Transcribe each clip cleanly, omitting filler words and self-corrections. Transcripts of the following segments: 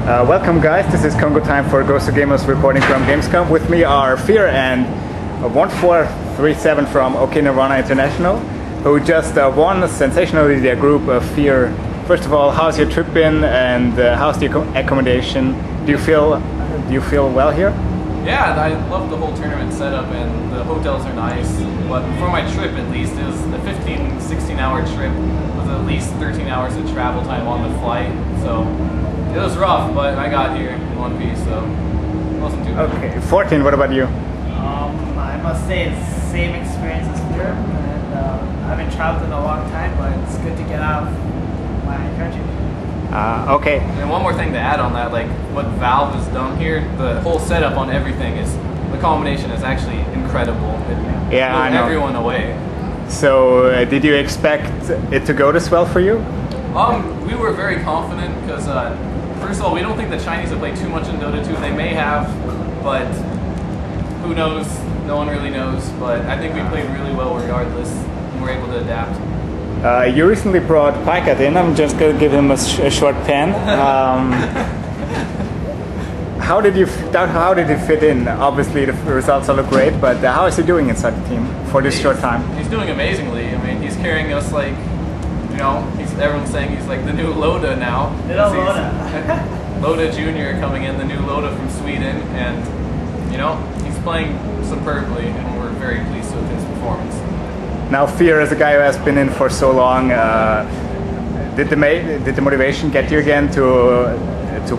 Welcome guys, this is Congo time for Ghost of Gamers reporting from Gamescom. With me are Fear and 1437 from OK Nirvana International, who just won sensationally their group of Fear. First of all, how's your trip been and how's the accommodation? Do you feel well here? Yeah, I love the whole tournament setup and the hotels are nice. But for my trip at least, it was a 15-16 hour trip with at least 13 hours of travel time on the flight. So it was rough, but I got here in one piece, so it wasn't too bad. Okay, 14, what about you? I must say it's the same experience as Fear, and I haven't traveled in a long time, but it's good to get out of my country. Okay. And one more thing to add on that, like what Valve has done here, the whole setup on everything is, the combination is actually incredible. It Yeah, blew I know. everyone away. So, did you expect it to go this well for you? We were very confident because, first of all, we don't think the Chinese have played too much in Dota 2. They may have, but who knows? No one really knows. But I think we played really well regardless, and we're able to adapt. You recently brought Pikat in. I'm just going to give him a short pen. How did you fit in? Obviously, the results all look great, but how is he doing inside the team for this short time? He's doing amazingly. I mean, he's carrying us like, you know, everyone's saying he's like the new Loda now. Little Loda. Loda Jr. coming in, the new Loda from Sweden, and you know, he's playing superbly, and we're very pleased with his performance. Now, Fear, as a guy who has been in for so long, did the motivation get you again to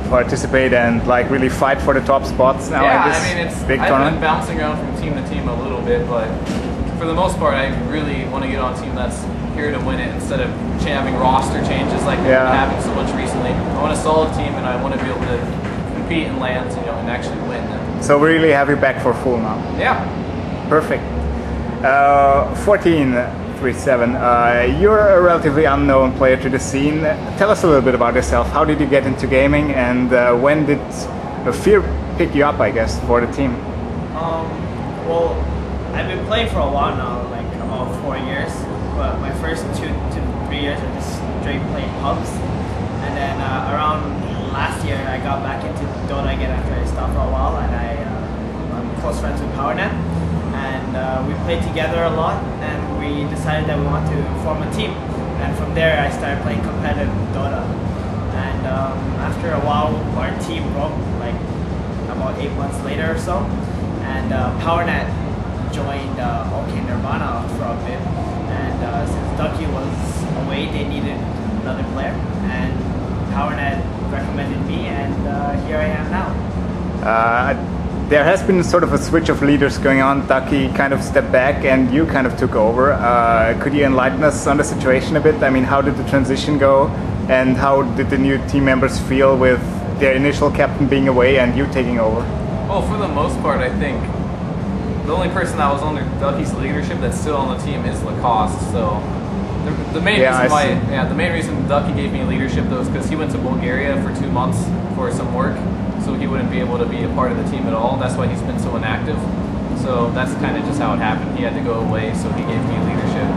participate and like really fight for the top spots now in this big tournament? I've been bouncing around from team to team a little bit, but for the most part, I really want to get on a team that's here to win it instead of having roster changes like we've been having so much recently. I want a solid team, and I want to be able to compete in lands, you know, and actually win them. So we really have you back for full now. Yeah. Perfect. 1437. You're a relatively unknown player to the scene. Tell us a little bit about yourself. How did you get into gaming, and when did Fear pick you up, I guess, for the team? Well, I've been playing for a while now, like about 4 years. But my first 2 to 3 years are just straight playing pubs, and then around last year I got back into Dota again after I stopped for a while, and I'm close friends with PowerNet, and we played together a lot, and we decided that we want to form a team, and from there I started playing competitive Dota, and after a while our team broke, like about 8 months later or so, and PowerNet joined OK Nirvana for a bit. And since Ducky was away, they needed another player, and PowerNet recommended me, and here I am now. There has been sort of a switch of leaders going on. Ducky kind of stepped back, and you kind of took over. Could you enlighten us on the situation a bit? I mean, how did the transition go, and how did the new team members feel with their initial captain being away and you taking over? Well, for the most part, I think the only person that was under Ducky's leadership that's still on the team is Lacoste. So the main reason Ducky gave me leadership though is because he went to Bulgaria for 2 months for some work, so he wouldn't be able to be a part of the team at all. That's why he's been so inactive. So that's kind of just how it happened. He had to go away, so he gave me leadership.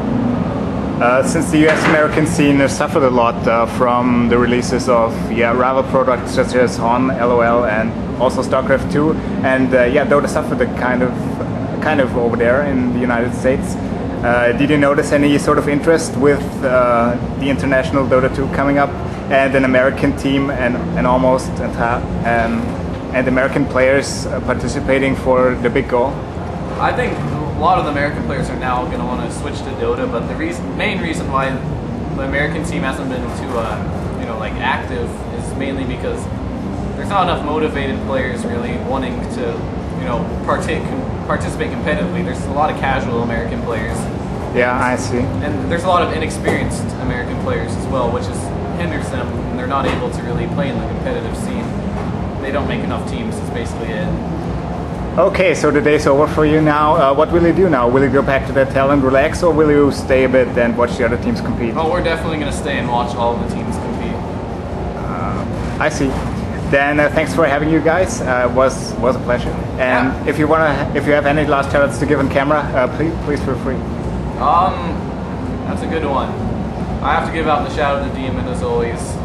Since the US American scene has suffered a lot from the releases of rival products such as HON, LOL, and also StarCraft 2, and Dota suffered a kind of over there in the United States. Did you notice any sort of interest with the international Dota 2 coming up, and an American team and American players participating for the big goal? I think a lot of the American players are now going to want to switch to Dota, but the main reason why the American team hasn't been too active is mainly because there's not enough motivated players really wanting to participate competitively. There's a lot of casual American players. Yeah, I see. And there's a lot of inexperienced American players as well, which hinders them, and they're not able to really play in the competitive scene. They don't make enough teams, is basically it. Okay, so the day's over for you now. What will you do now? Will you go back to the hotel and relax, or will you stay a bit and watch the other teams compete? Oh, we're definitely going to stay and watch all of the teams compete. I see. Then thanks for having you guys. Was a pleasure. And if you have any last shoutouts to give on camera, please feel free. That's a good one. I have to give out the shout out to Demon as always.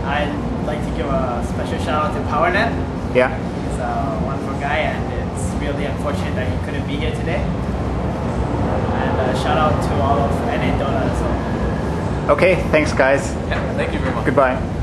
I like to give a special shout out to PowerNet. Yeah. He's a wonderful guy, and it's really unfortunate that he couldn't be here today. And shout out to all of NA Dota as well. Okay, thanks guys. Yeah, thank you very much. Goodbye.